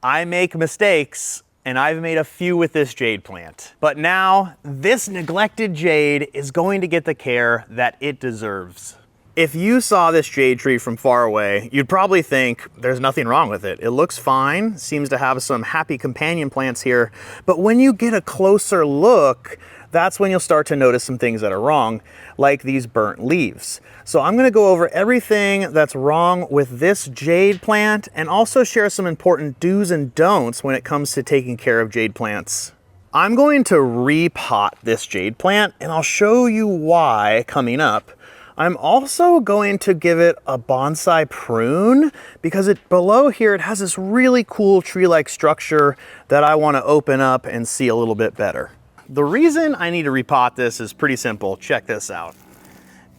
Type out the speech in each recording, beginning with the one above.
I make mistakes, and I've made a few with this jade plant. But now, this neglected jade is going to get the care that it deserves. If you saw this jade tree from far away, you'd probably think there's nothing wrong with it. It looks fine, seems to have some happy companion plants here, but when you get a closer look, that's when you'll start to notice some things that are wrong, like these burnt leaves. So I'm gonna go over everything that's wrong with this jade plant and also share some important do's and don'ts when it comes to taking care of jade plants. I'm going to repot this jade plant, and I'll show you why coming up. I'm also going to give it a bonsai prune because below here it has this really cool tree-like structure that I want to open up and see a little bit better. The reason I need to repot this is pretty simple. Check this out.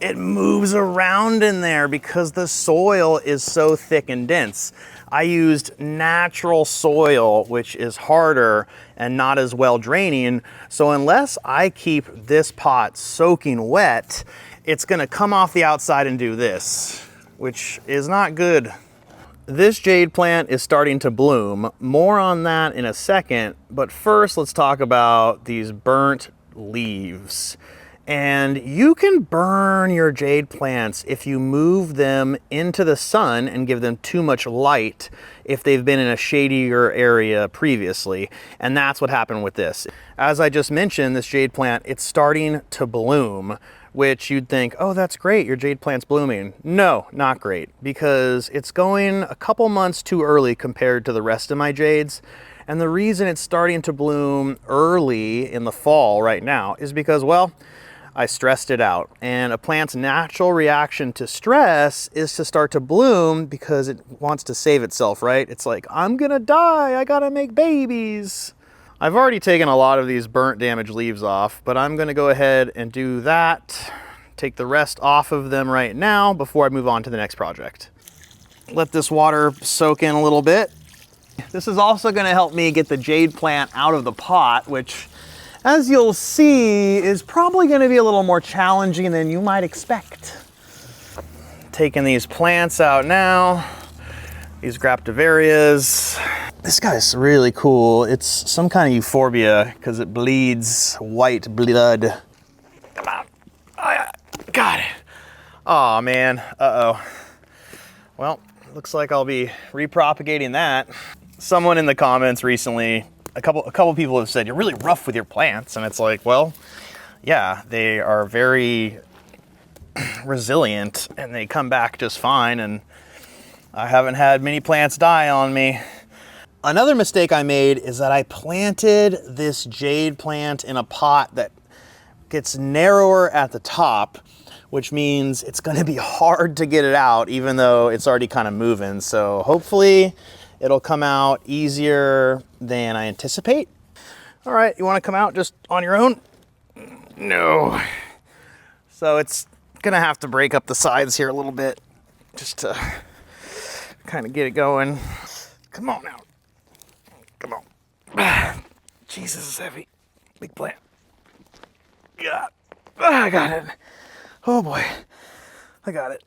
It moves around in there because the soil is so thick and dense. I used natural soil, which is harder and not as well draining. So unless I keep this pot soaking wet, it's gonna come off the outside and do this, which is not good. This jade plant is starting to bloom. More on that in a second, but first let's talk about these burnt leaves. And you can burn your jade plants if you move them into the sun and give them too much light if they've been in a shadier area previously. And that's what happened with this. As I just mentioned, this jade plant, it's starting to bloom, which you'd think, oh, that's great, your jade plant's blooming. No, not great, because it's going a couple months too early compared to the rest of my jades. And the reason it's starting to bloom early in the fall right now is because, well, I stressed it out. And a plant's natural reaction to stress is to start to bloom because it wants to save itself, right? It's like, I'm gonna die, I gotta make babies. I've already taken a lot of these burnt damaged leaves off, but I'm gonna go ahead and do that. Take the rest off of them right now before I move on to the next project. Let this water soak in a little bit. This is also gonna help me get the jade plant out of the pot, which, as you'll see, is probably going to be a little more challenging than you might expect. Taking these plants out now, these Graptivarias. This guy's really cool. It's some kind of euphorbia because it bleeds white blood. Come on. Oh, yeah. Got it. Oh man, uh-oh. Well, looks like I'll be repropagating that. Someone in the comments recently, a couple people have said, you're really rough with your plants. And it's like, well, yeah, they are very resilient and they come back just fine. And I haven't had many plants die on me. Another mistake I made is that I planted this jade plant in a pot that gets narrower at the top, which means it's gonna be hard to get it out even though it's already kind of moving. So hopefully it'll come out easier than I anticipate. All right, you wanna come out just on your own? No. So it's gonna have to break up the sides here a little bit just to kind of get it going. Come on out. Come on. Jesus, is heavy. Big plant. Yeah. I got it. Oh boy, I got it.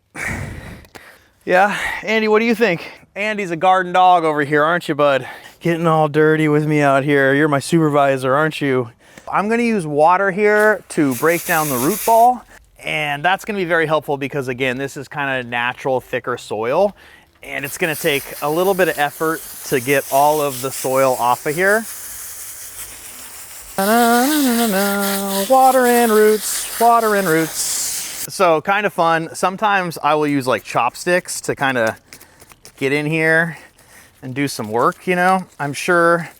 Yeah, Andy, what do you think? Andy's a garden dog over here, aren't you, bud? Getting all dirty with me out here. You're my supervisor, aren't you? I'm gonna use water here to break down the root ball, and that's gonna be very helpful because, again, this is kind of natural, thicker soil, and it's gonna take a little bit of effort to get all of the soil off of here. Water and roots, water and roots. So kind of fun. Sometimes I will use like chopsticks to kind of get in here and do some work, you know. I'm sure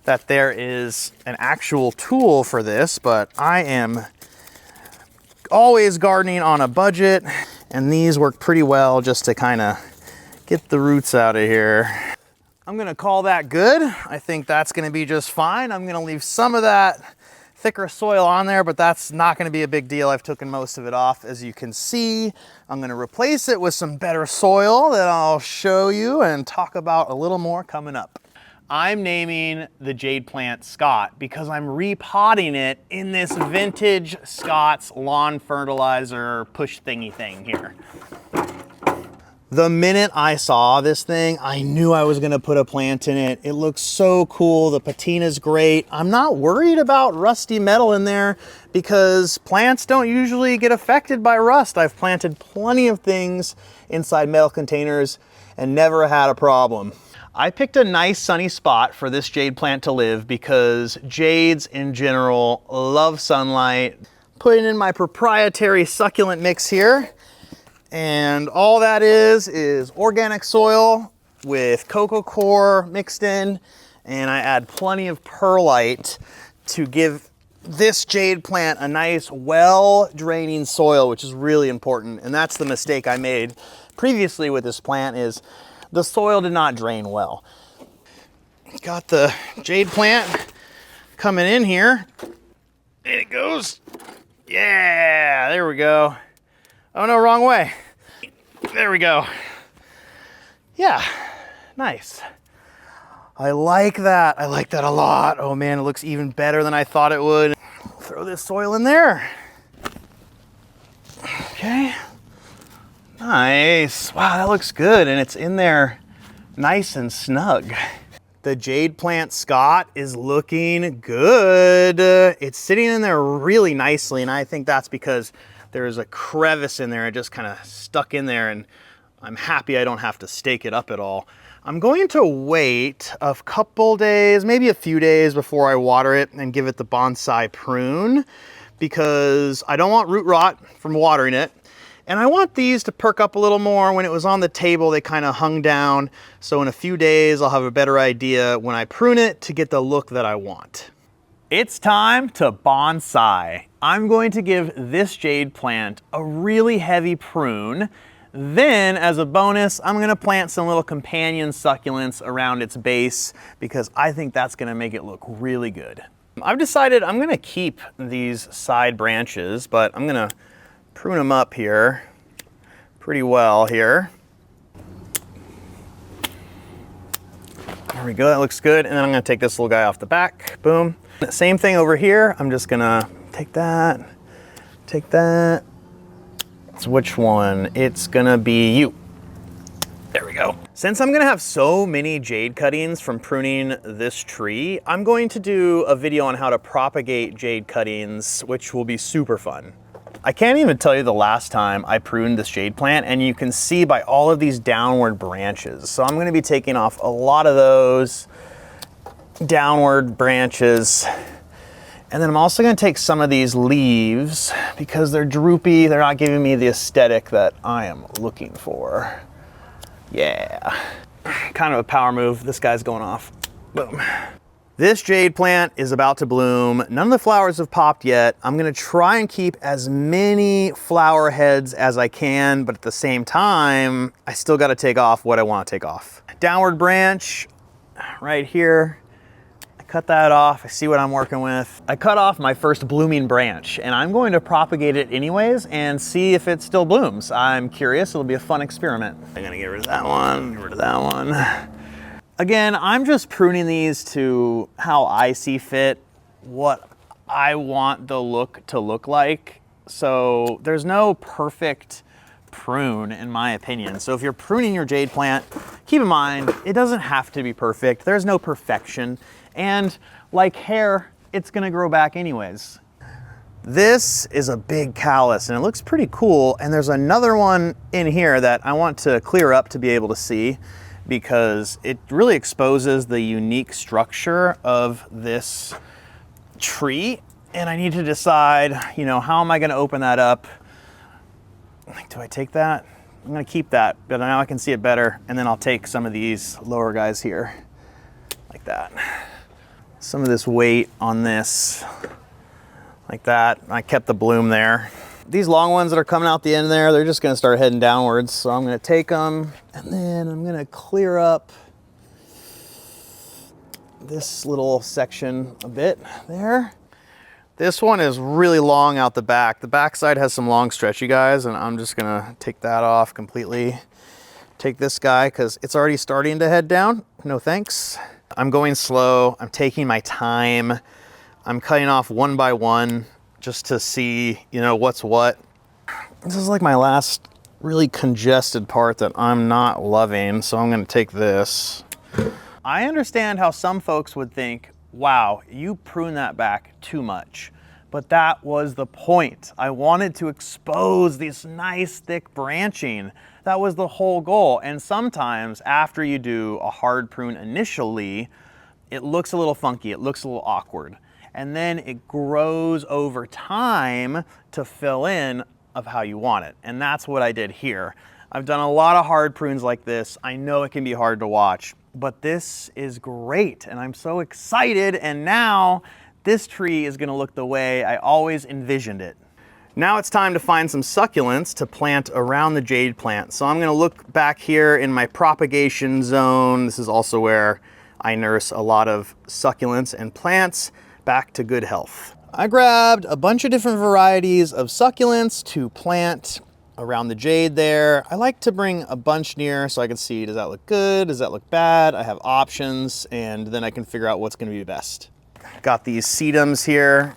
that there is an actual tool for this, but I am always gardening on a budget, and these work pretty well just to kind of get the roots out of here. I'm gonna call that good. I think that's gonna be just fine. I'm gonna leave some of that thicker soil on there, but that's not gonna be a big deal. I've taken most of it off, as you can see. I'm gonna replace it with some better soil that I'll show you and talk about a little more coming up. I'm naming the jade plant Scott because I'm repotting it in this vintage Scott's lawn fertilizer push thingy thing here. The minute I saw this thing, I knew I was gonna put a plant in it. It looks so cool, the patina's great. I'm not worried about rusty metal in there because plants don't usually get affected by rust. I've planted plenty of things inside metal containers and never had a problem. I picked a nice sunny spot for this jade plant to live because jades in general love sunlight. Putting in my proprietary succulent mix here. And all that is organic soil with coco coir mixed in. And I add plenty of perlite to give this jade plant a nice, well-draining soil, which is really important. And that's the mistake I made previously with this plant is the soil did not drain well. Got the jade plant coming in here. And it goes. Yeah, there we go. Oh no, wrong way. There we go. Yeah, nice. I like that. I like that a lot. Oh man, it looks even better than I thought it would. Throw this soil in there. Okay. Nice. Wow, that looks good. And it's in there nice and snug. The jade plant Scott is looking good. It's sitting in there really nicely, and I think that's because there's a crevice in there. It just kind of stuck in there, and I'm happy I don't have to stake it up at all. I'm going to wait a couple days, maybe a few days before I water it and give it the Bonsai Prune because I don't want root rot from watering it. And I want these to perk up a little more. When it was on the table, they kind of hung down. So in a few days, I'll have a better idea when I prune it to get the look that I want. It's time to bonsai. I'm going to give this jade plant a really heavy prune. Then, as a bonus, I'm gonna plant some little companion succulents around its base because I think that's gonna make it look really good. I've decided I'm gonna keep these side branches, but I'm gonna prune them up here pretty well here. There we go, that looks good. And then I'm gonna take this little guy off the back, boom. Same thing over here. I'm just gonna take that. So which one? It's gonna be you. There we go. Since I'm gonna have so many jade cuttings from pruning this tree, I'm going to do a video on how to propagate jade cuttings, which will be super fun. I can't even tell you the last time I pruned this jade plant, and you can see by all of these downward branches. So I'm gonna be taking off a lot of those downward branches. And then I'm also gonna take some of these leaves because they're droopy. They're not giving me the aesthetic that I am looking for. Yeah, kind of a power move. This guy's going off, boom. This jade plant is about to bloom. None of the flowers have popped yet. I'm gonna try and keep as many flower heads as I can, but at the same time, I still gotta take off what I wanna take off. Downward branch right here. I cut that off. I see what I'm working with. I cut off my first blooming branch, and I'm going to propagate it anyways and see if it still blooms. I'm curious. It'll be a fun experiment. I'm gonna get rid of that one, get rid of that one. Again, I'm just pruning these to how I see fit, what I want the look to look like. So there's no perfect prune in my opinion. So if you're pruning your jade plant, keep in mind, it doesn't have to be perfect. There's no perfection. And like hair, it's gonna grow back anyways. This is a big callus and it looks pretty cool. And there's another one in here that I want to clear up to be able to see, because it really exposes the unique structure of this tree. And I need to decide, you know, how am I gonna open that up? Do I take that? I'm gonna keep that, but now I can see it better. And then I'll take some of these lower guys here, like that. Some of this weight on this, like that. I kept the bloom there. These long ones that are coming out the end there, they're just gonna start heading downwards. So I'm gonna take them and then I'm gonna clear up this little section a bit there. This one is really long out the back. The back side has some long stretchy guys, and I'm just gonna take that off completely. Take this guy, because it's already starting to head down. No thanks. I'm going slow, I'm taking my time. I'm cutting off one by one just to see, you know, what's what. This is like my last really congested part that I'm not loving, so I'm gonna take this. I understand how some folks would think, wow, you prune that back too much. But that was the point. I wanted to expose this nice thick branching. That was the whole goal. And sometimes after you do a hard prune initially, it looks a little funky, it looks a little awkward. And then it grows over time to fill in of how you want it. And that's what I did here. I've done a lot of hard prunes like this. I know it can be hard to watch, but this is great. And I'm so excited. And now this tree is gonna look the way I always envisioned it. Now it's time to find some succulents to plant around the jade plant. So I'm gonna look back here in my propagation zone. This is also where I nurse a lot of succulents and plants back to good health. I grabbed a bunch of different varieties of succulents to plant around the jade there. I like to bring a bunch near so I can see, does that look good? Does that look bad? I have options, and then I can figure out what's gonna be best. Got these sedums here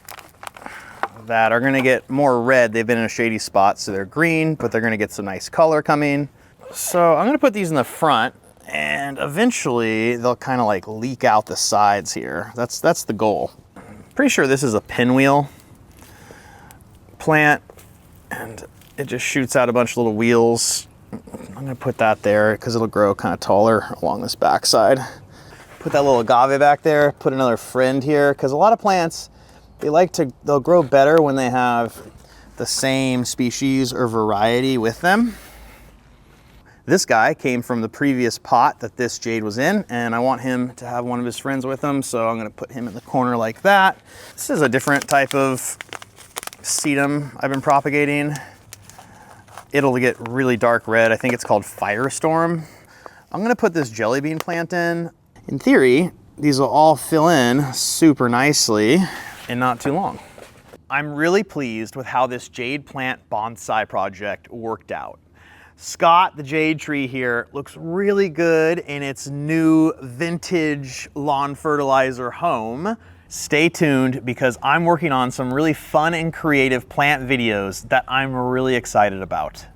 that are gonna get more red. They've been in a shady spot, so they're green, but they're gonna get some nice color coming. So I'm gonna put these in the front, and eventually they'll kind of like leak out the sides here. That's the goal. Pretty sure this is a pinwheel plant, and it just shoots out a bunch of little wheels. I'm gonna put that there because it'll grow kind of taller along this backside. Put that little agave back there, put another friend here, because a lot of plants, they'll grow better when they have the same species or variety with them. This guy came from the previous pot that this jade was in, and I want him to have one of his friends with him, so I'm gonna put him in the corner like that. This is a different type of sedum I've been propagating. It'll get really dark red. I think it's called Firestorm. I'm gonna put this jelly bean plant in. In theory, these will all fill in super nicely in not too long. I'm really pleased with how this jade plant bonsai project worked out. Scott, the jade tree here, looks really good in its new vintage lawn fertilizer home. Stay tuned because I'm working on some really fun and creative plant videos that I'm really excited about.